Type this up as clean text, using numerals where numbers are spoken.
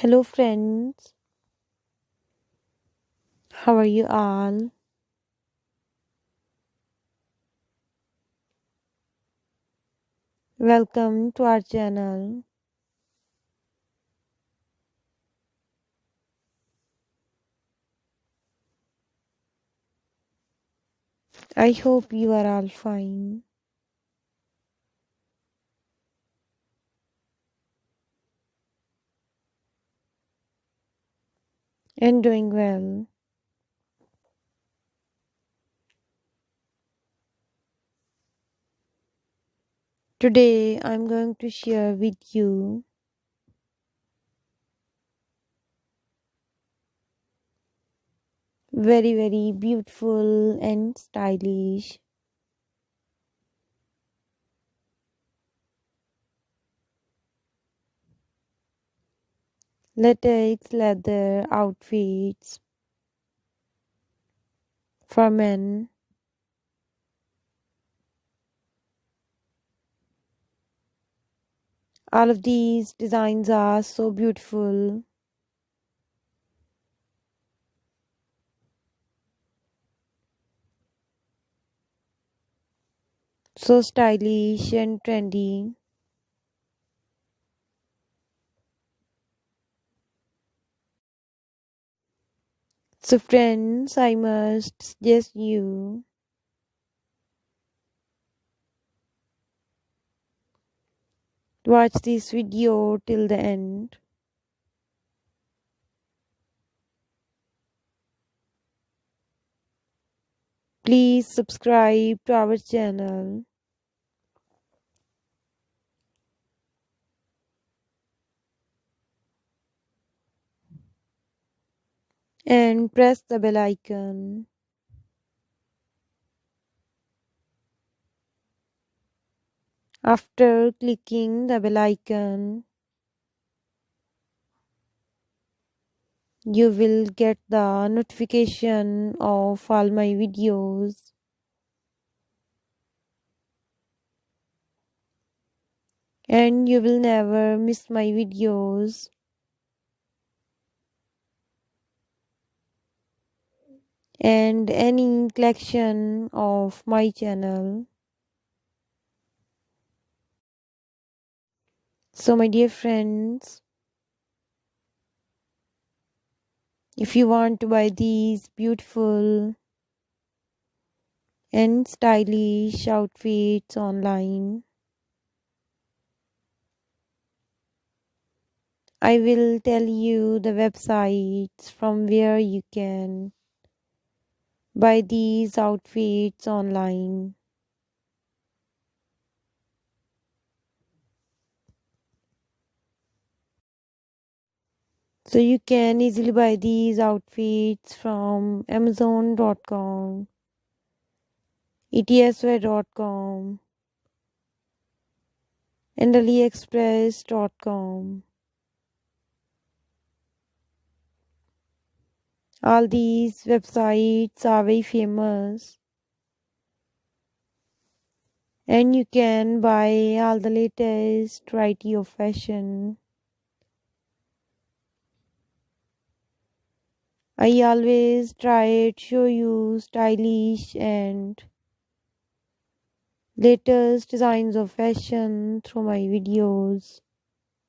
Hello, friends. How are you all? Welcome to our channel. I hope you are all fine and doing well. Today, I'm going to share with you very beautiful and stylish latex leather outfits for men. All of these designs are so beautiful, so stylish and trendy. So, friends, I must suggest you watch this video till the end. Please subscribe to our channel and press the bell icon. After clicking the bell icon, you will get the notification of all my videos. And you will never miss my videos. And any collection of my channel. So, my dear friends, if you want to buy these beautiful and stylish outfits online, I will tell you the websites from where you can buy these outfits online. So you can easily buy these outfits from Amazon.com, etsy.com, and AliExpress.com. All these websites are very famous, and you can buy all the latest variety of fashion. I always try to show you stylish and latest designs of fashion through my videos.